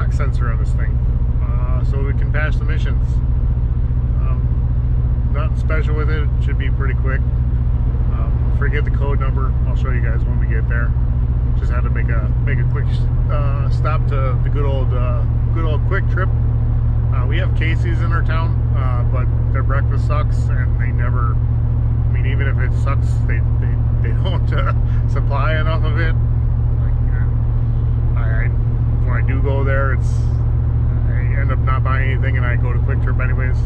NOx sensor on this thing, so we can pass the missions. Nothing special with it. It should be pretty quick. Forget the code number. I'll show you guys when we get there. Just had to make a quick stop to the good old Quick Trip. We have Casey's in our town, but their breakfast sucks, and they never. I mean, even if it sucks, they don't supply enough of it. Like, when I do go there, I end up not buying anything, and I go to Quick Trip anyways.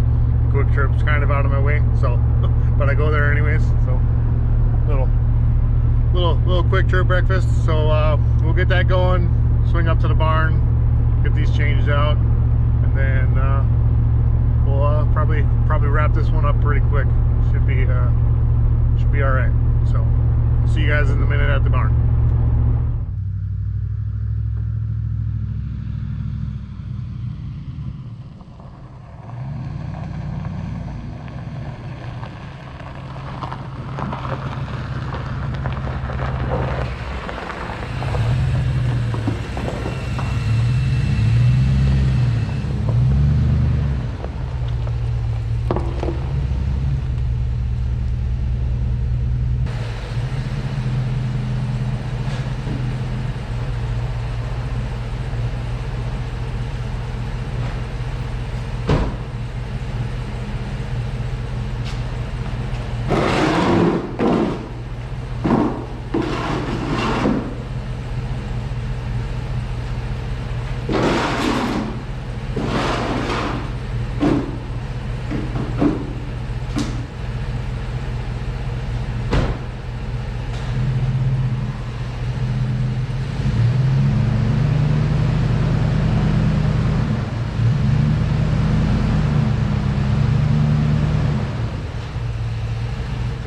Quick Trip's kind of out of my way, so but I go there anyways. So little Quick Trip breakfast. So we'll get that going, swing up to the barn, get these changed out, and then we'll probably wrap this one up pretty quick. Should be all right. So see you guys in a minute at the barn.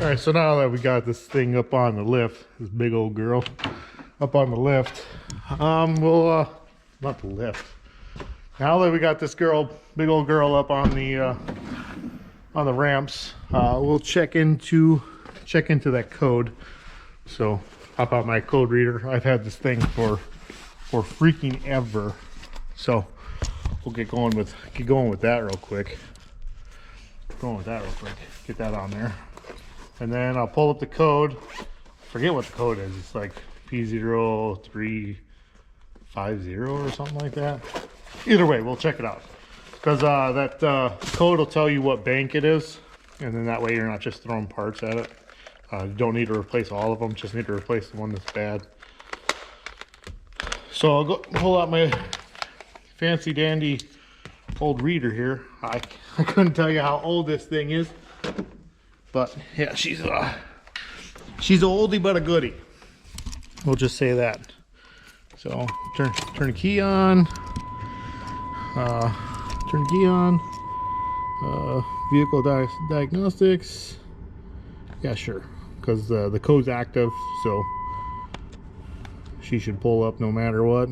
All right, so now that we got this thing up on the lift, this big old girl up on the lift, we'll not the lift. Now that we got this big old girl up on the ramps, we'll check into that code. So hop out my code reader. I've had this thing for freaking ever. So we'll get going with that real quick. Get that on there. And then I'll pull up the code. Forget what the code is. It's like P0350 or something like that. Either way, we'll check it out. Because that code will tell you what bank it is. And then that way you're not just throwing parts at it. You don't need to replace all of them. Just need to replace the one that's bad. So I'll go pull out my fancy dandy old reader here. I couldn't tell you how old this thing is. But yeah, she's an oldie but a goodie. We'll just say that. So turn the key on. Turn the key on. Vehicle diagnostics. Yeah, sure. Because the code's active, so she should pull up no matter what.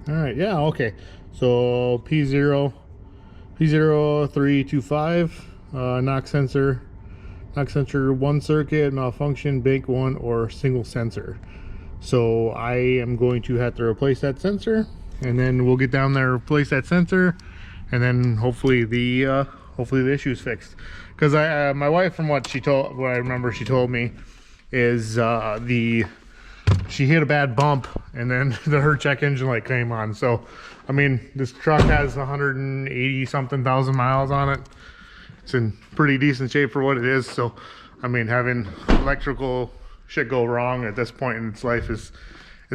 All right. Yeah. Okay. So P0325. NOx sensor 1 circuit, malfunction, bank 1, or single sensor. So I am going to have to replace that sensor, and then we'll get down there, replace that sensor, and then hopefully the issue is fixed. Because my wife, from what I remember she told me, is she hit a bad bump, and then her check engine light came on. So I mean, this truck has 180 something thousand miles on it. It's in pretty decent shape for what it is. So I mean, having electrical shit go wrong at this point in its life is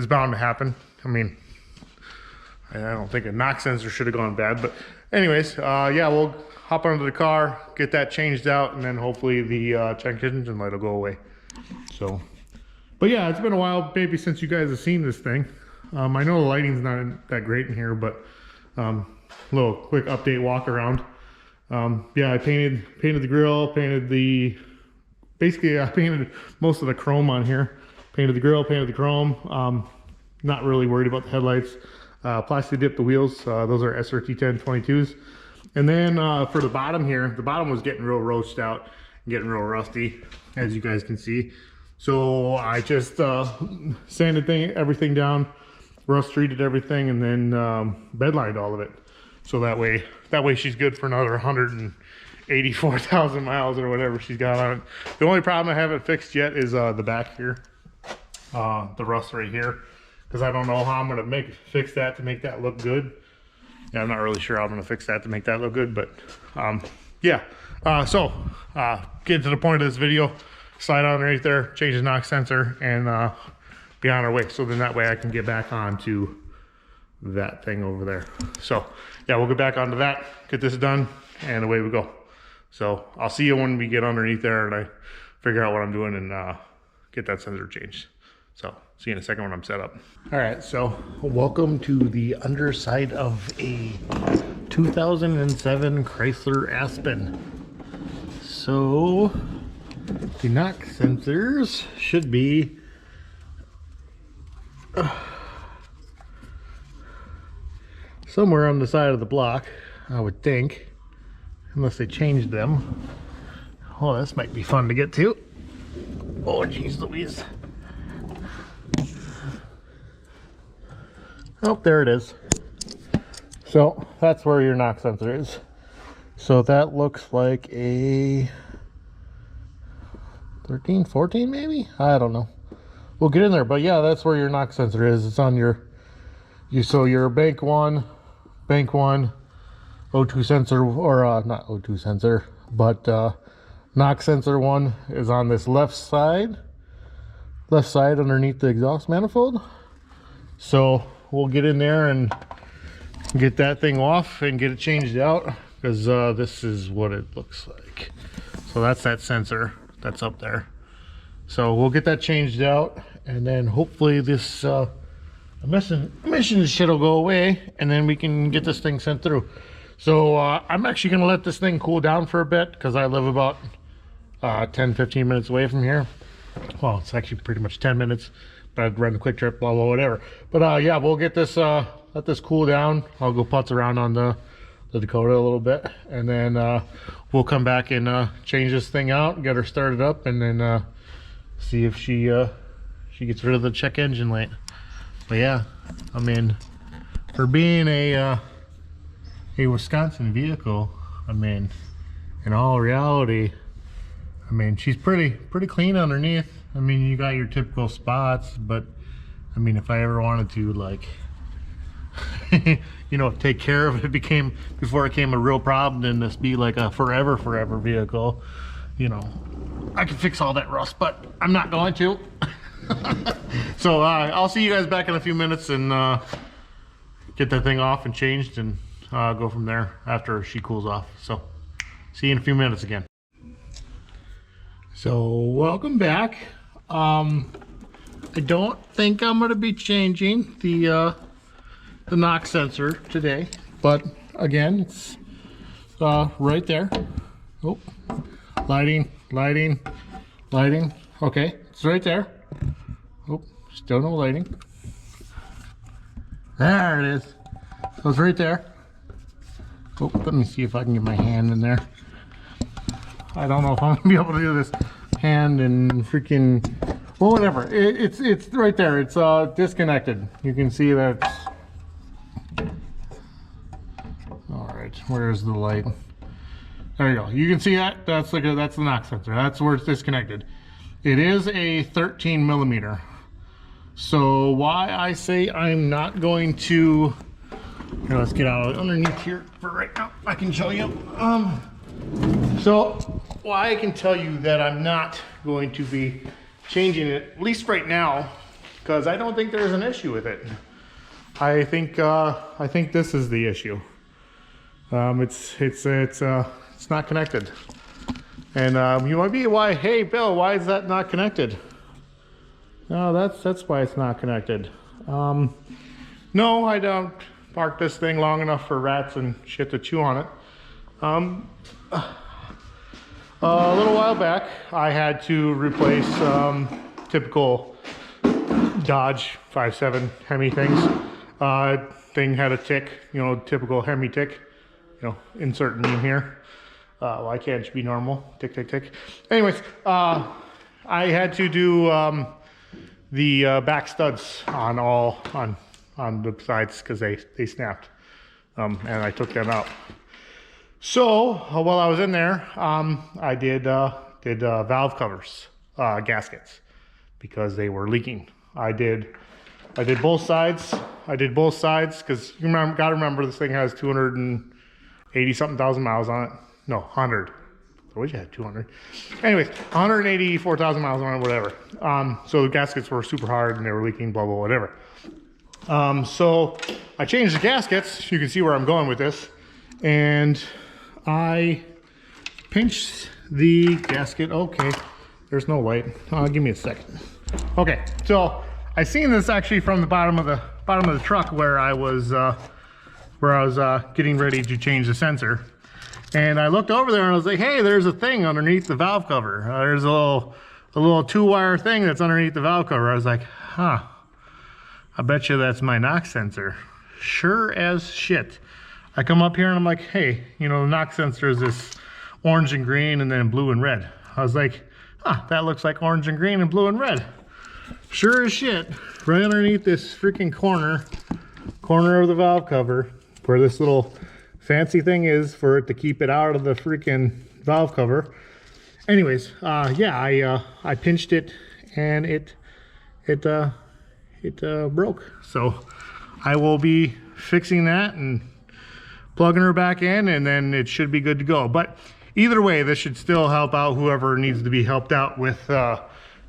bound to happen. I mean, I don't think a NOx sensor should have gone bad, but anyways, yeah, we'll hop under the car, get that changed out, and then hopefully the check engine light will go away. So, but yeah, it's been a while maybe since you guys have seen this thing. I know the lighting's not that great in here, but little quick update walk around. Yeah, I painted the grill, basically I painted most of the chrome on here. Painted the grill, painted the chrome. Not really worried about the headlights. Plastic dipped the wheels. Those are SRT 1022s. And then for the bottom here, the bottom was getting real roached out, getting real rusty, as you guys can see. So I just sanded everything down, rust treated everything, and then bed lined all of it. So that way she's good for another 184,000 miles or whatever she's got on it. The only problem I haven't fixed yet is the back here, the rust right here, because I don't know how I'm gonna fix that to make that look good. Yeah, I'm not really sure how I'm gonna fix that to make that look good, but yeah. So get to the point of this video, slide on right there, change the knock sensor, and be on our way. So then that way I can get back onto that thing over there. So yeah, we'll get back onto that, get this done, and away we go. So I'll see you when we get underneath there and I figure out what I'm doing and get that sensor changed. So see you in a second when I'm set up. All right, so welcome to the underside of a 2007 Chrysler Aspen. So the knock sensors should be somewhere on the side of the block, I would think, unless they changed them. Oh, this might be fun to get to. Oh, geez Louise. Oh, there it is. So that's where your knock sensor is. So that looks like a 13, 14 maybe? I don't know. We'll get in there, but yeah, that's where your knock sensor is. It's on your bank one O2 sensor, or not O2 sensor, but knock sensor one is on this left side underneath the exhaust manifold. So we'll get in there and get that thing off and get it changed out, because this is what it looks like. So that's that sensor that's up there. So we'll get that changed out, and then hopefully this emissions shit will go away, and then we can get this thing sent through. So I'm actually going to let this thing cool down for a bit, because I live about 10-15 minutes away from here. Well, it's actually pretty much 10 minutes, but I'd run a quick trip, blah blah whatever. But yeah, we'll get this let this cool down. I'll go putz around on the Dakota a little bit, and then we'll come back and change this thing out, get her started up, and then see if she gets rid of the check engine light. But yeah, I mean, for being a Wisconsin vehicle, I mean, in all reality, I mean, she's pretty clean underneath. I mean, you got your typical spots, but I mean, if I ever wanted to, like, you know, take care of it, before it became a real problem and this be like a forever vehicle, you know, I could fix all that rust, but I'm not going to. So I'll see you guys back in a few minutes and get that thing off and changed, and go from there after she cools off. So see you in a few minutes again. So welcome back. I don't think I'm going to be changing the knock sensor today, but again, it's right there. Oh, lighting. Okay, it's right there. Oh, still no lighting. There it is. So it's right there. Oh, let me see if I can get my hand in there. I don't know if I'm gonna be able to do this hand and freaking, well, whatever. It's right there. It's disconnected. You can see that. All right, where's the light? There you go. You can see that. That's the knock sensor. That's where it's disconnected. It is a 13 millimeter. So why I say I'm not going to, here, let's get out underneath here for right now. I can show you. So why I can tell you that I'm not going to be changing it, at least right now, because I don't think there's an issue with it. I think this is the issue. It's not connected. And you might be, hey Bill, why is that not connected? No, that's why it's not connected. No, I don't park this thing long enough for rats and shit to chew on it. A little while back, I had to replace typical Dodge 5.7 Hemi things. Thing had a tick, you know, typical Hemi tick, you know, insert meme here. Why can't you be normal? Tick, tick, tick. Anyways, I had to do the back studs on on the sides because they snapped, and I took them out. So while I was in there, I did valve covers, gaskets, because they were leaking. I did both sides. I did both sides because you gotta remember this thing has 280 something thousand miles on it. No, 100. I wish I had 200. Anyways, 184,000 miles on it, whatever. So the gaskets were super hard and they were leaking, blah, blah, whatever. So I changed the gaskets. You can see where I'm going with this. And I pinched the gasket. Okay, there's no light. Give me a second. Okay, so I seen this actually from the bottom of the truck where I was getting ready to change the sensor. And I looked over there and I was like, hey, there's a thing underneath the valve cover. There's a little 2-wire thing that's underneath the valve cover. I was like, huh, I bet you that's my knock sensor. Sure as shit. I come up here and I'm like, hey, you know, the knock sensor is this orange and green and then blue and red. I was like, huh, that looks like orange and green and blue and red. Sure as shit, right underneath this freaking corner of the valve cover, where this little fancy thing is for it to keep it out of the freaking valve cover. Anyways, yeah, I pinched it and it broke. So I will be fixing that and plugging her back in, and then it should be good to go. But either way, this should still help out whoever needs to be helped out with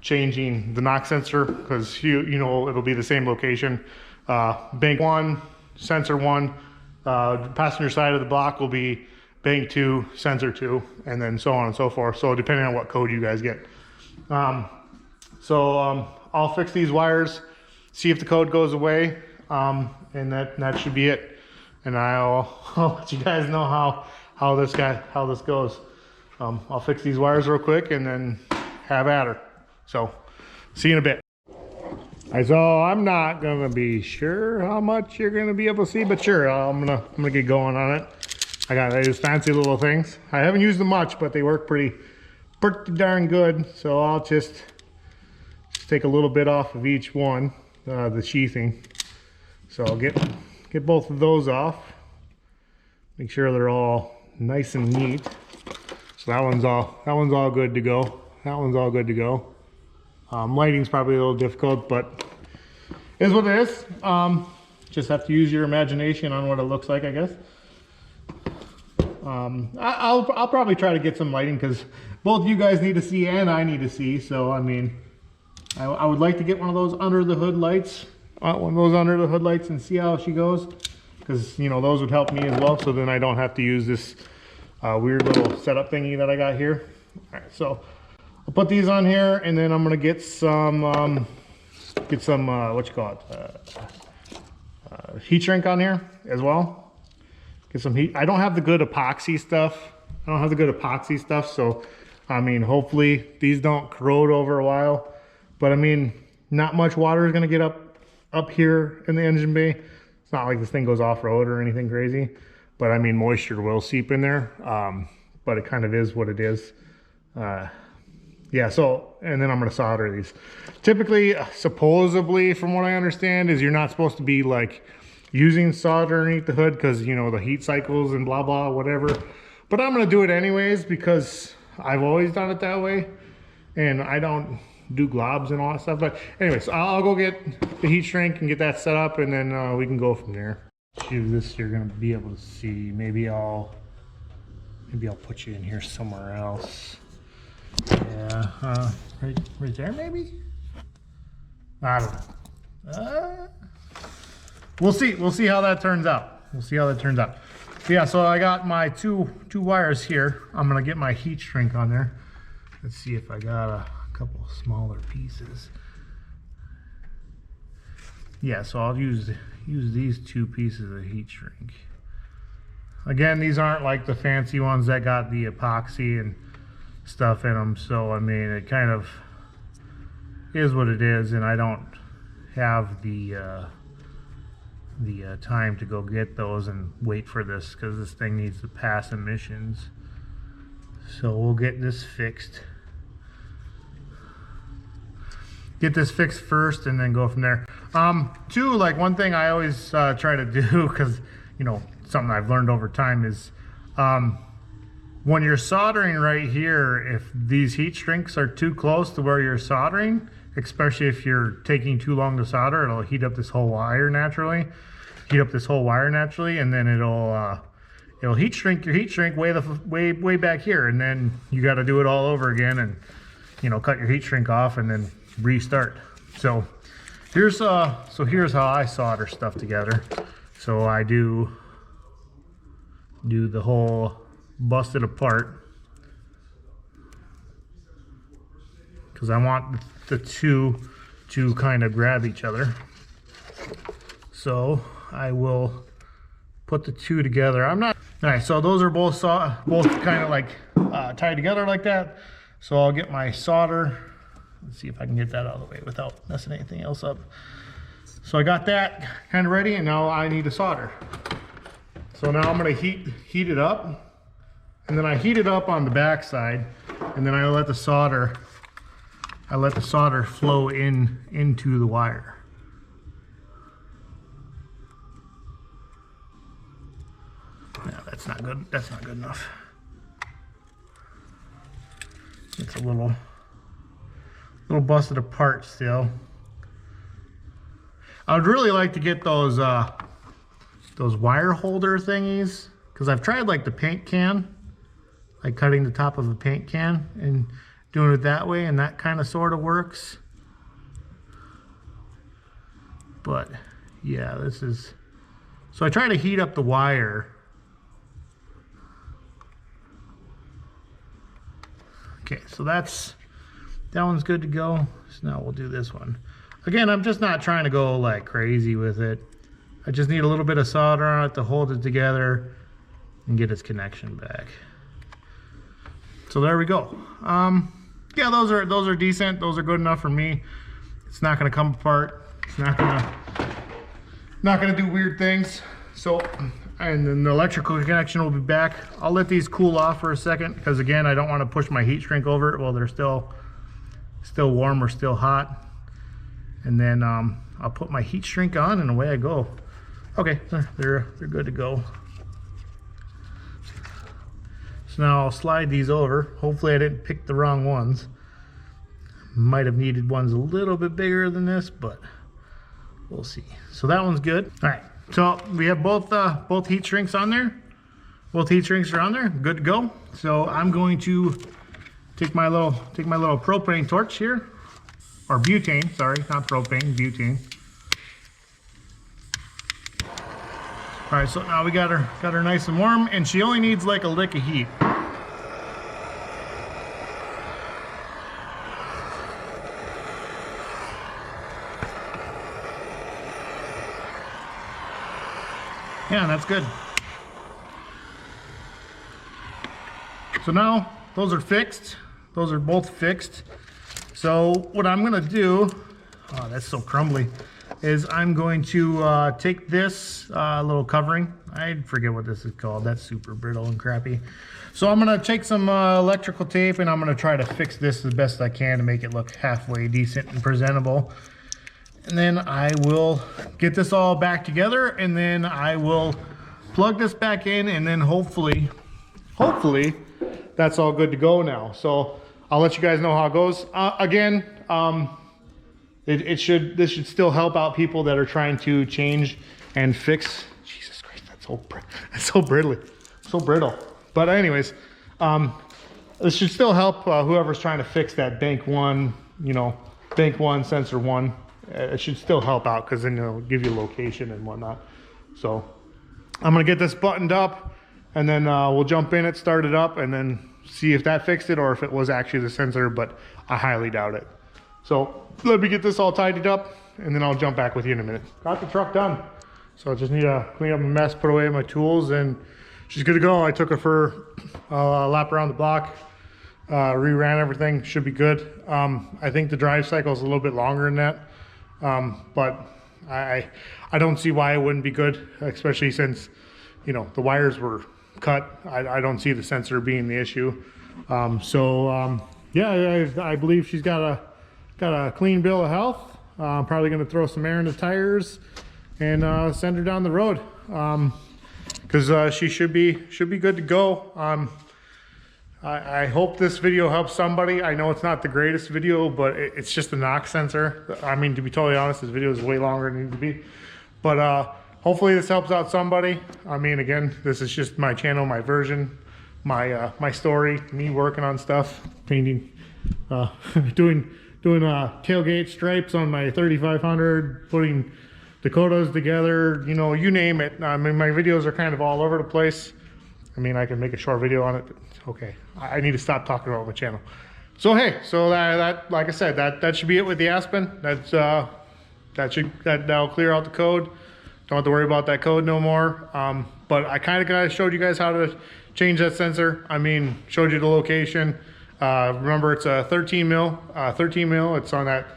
changing the knock sensor, because you know it'll be the same location. Bank 1, sensor 1. Passenger side of the block will be bank 2, sensor 2, and then so on and so forth. So depending on what code you guys get. I'll fix these wires, see if the code goes away, and that should be it. And I'll let you guys know how this goes. I'll fix these wires real quick and then have at her. So see you in a bit. So I'm not gonna be sure how much you're gonna be able to see, but sure, I'm gonna get going on it. I got these fancy little things. I haven't used them much, but they work pretty darn good. So I'll just take a little bit off of each one, the sheathing. So I'll get both of those off. Make sure they're all nice and neat. So that one's all good to go. That one's all good to go. Lighting's probably a little difficult, but it is what it is. Just have to use your imagination on what it looks like, I guess. I'll probably try to get some lighting because both you guys need to see and I need to see. So I mean, I would like to get one of those under the hood lights, and see how she goes, because you know those would help me as well. So then I don't have to use this weird little setup thingy that I got here. All right, so I'll put these on here, and then I'm gonna get some what you call it, heat shrink on here as well. Get some heat. I don't have the good epoxy stuff. So I mean, hopefully these don't corrode over a while. But I mean, not much water is gonna get up here in the engine bay. It's not like this thing goes off-road or anything crazy. But I mean, moisture will seep in there. But it kind of is what it is. Yeah, so, and then I'm gonna solder these. Typically, supposedly, from what I understand, is you're not supposed to be like using solder underneath the hood because, you know, the heat cycles and blah, blah, whatever. But I'm gonna do it anyways because I've always done it that way. And I don't do globs and all that stuff. But anyways, I'll go get the heat shrink and get that set up, and then we can go from there. This you're gonna be able to see. Maybe I'll put you in here somewhere else. Yeah, right there maybe? I don't know. We'll see how that turns out. Yeah, so I got my two wires here. I'm gonna get my heat shrink on there. Let's see if I got a couple smaller pieces. Yeah, so I'll use these 2 pieces of heat shrink. Again, these aren't like the fancy ones that got the epoxy and stuff in them, so I mean it kind of is what it is, and I don't have the time to go get those and wait for this because this thing needs to pass emissions. So we'll get this fixed. get this fixed first and then go from there. Two, like one thing I always try to do, because you know, something I've learned over time is when you're soldering right here, if these heat shrinks are too close to where you're soldering, especially if you're taking too long to solder, it'll heat up this whole wire naturally. And then it'll heat shrink your heat shrink way back here, and then you got to do it all over again, and you know, cut your heat shrink off and then restart. So here's how I solder stuff together. So I do the whole bust it apart, because I want the two to kind of grab each other. So I will put the two together. All right, so those are both kind of like tied together like that. So I'll get my solder. Let's see if I can get that out of the way without messing anything else up. So I got that kind of ready, and now I need to solder. So now I'm gonna heat it up, and then I heat it up on the back side, and then I let the solder flow into the wire. No, that's not good. That's not good enough. It's a little busted apart still. I would really like to get those wire holder thingies, because I've tried like the paint can, like cutting the top of a paint can and doing it that way, and that kind of sort of works. But yeah, this is, so I try to heat up the wire. Okay, so that one's good to go. So now we'll do this one. Again, I'm just not trying to go like crazy with it. I just need a little bit of solder on it to hold it together and get its connection back. So there we go. Yeah, those are decent. Those are good enough for me. It's not gonna come apart. It's not gonna do weird things. So, and then the electrical connection will be back. I'll let these cool off for a second, because again, I don't want to push my heat shrink over it while they're still warm or still hot. And then I'll put my heat shrink on, and away I go. Okay, they're good to go. So now I'll slide these over. Hopefully I didn't pick the wrong ones. Might have needed ones a little bit bigger than this, but we'll see. So that one's good. All right, so we have both heat shrinks on there. Both heat shrinks are on there, good to go. So I'm going to take my little propane torch here, or butane, sorry, not propane, butane. All right, so now we got her nice and warm, and she only needs like a lick of heat. Yeah, that's good. So now those are fixed. Those are both fixed. So what I'm gonna do, oh, that's so crumbly, is I'm going to take this little covering. I forget what this is called. That's super brittle and crappy. So I'm gonna take some electrical tape, and I'm gonna try to fix this the best I can to make it look halfway decent and presentable. And then I will get this all back together, and then I will plug this back in, and then hopefully that's all good to go now. So I'll let you guys know how it goes. Again, this should still help out people that are trying to change and fix. Jesus Christ, that's so brittle. But anyways, this should still help whoever's trying to fix that bank one, sensor one. It should still help out, because then it'll give you location and whatnot. So I'm gonna get this buttoned up, and then we'll jump in it, start it up, and then see if that fixed it or if it was actually the sensor, but I highly doubt it. So let me get this all tidied up, and then I'll jump back with you in a minute. Got the truck done. So I just need to clean up my mess, put away my tools, and she's good to go. I took her for a lap around the block, re-ran everything, should be good. I think the drive cycle is a little bit longer than that. But I don't see why it wouldn't be good, especially since, the wires were cut. I don't see the sensor being the issue. Yeah, I believe she's got got a clean bill of health. I'm probably going to throw some air in the tires and send her down the road, because she should be good to go. I hope this video helps somebody. I know it's not the greatest video, but it's just a knock sensor. I mean, to be totally honest, this video is way longer than it needs to be. But hopefully this helps out somebody. I mean, again, this is just my channel, my version, my story, me working on stuff, painting, doing tailgate stripes on my 3500, putting Dakotas together, you know, you name it. I mean, my videos are kind of all over the place. I mean, I can make a short video on it, but okay, I need to stop talking about my channel. So hey, so that like I said, that should be it with the Aspen. That'll clear out the code. Don't have to worry about that code no more. But I kind of showed you guys how to change that sensor. I mean, showed you the location. Remember, it's a 13 mil. It's on that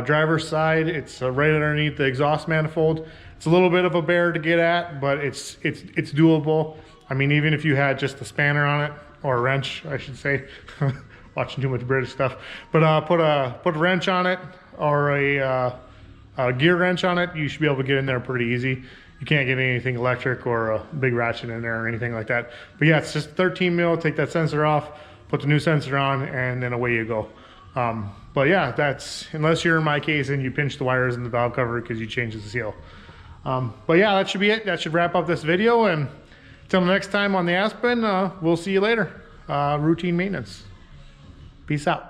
driver's side. It's right underneath the exhaust manifold. It's a little bit of a bear to get at, but it's doable. I mean, even if you had just a spanner on it, or a wrench, I should say. Watching too much British stuff. But put a wrench on it, or a gear wrench on it, you should be able to get in there pretty easy. You can't get anything electric or a big ratchet in there or anything like that. But yeah, it's just 13 mil. Take that sensor off, put the new sensor on, and then away you go. But yeah, that's, unless you're in my case and you pinch the wires in the valve cover because you changed the seal. But yeah, that should be it. That should wrap up this video, and until next time on the Aspen, we'll see you later. Routine maintenance. Peace out.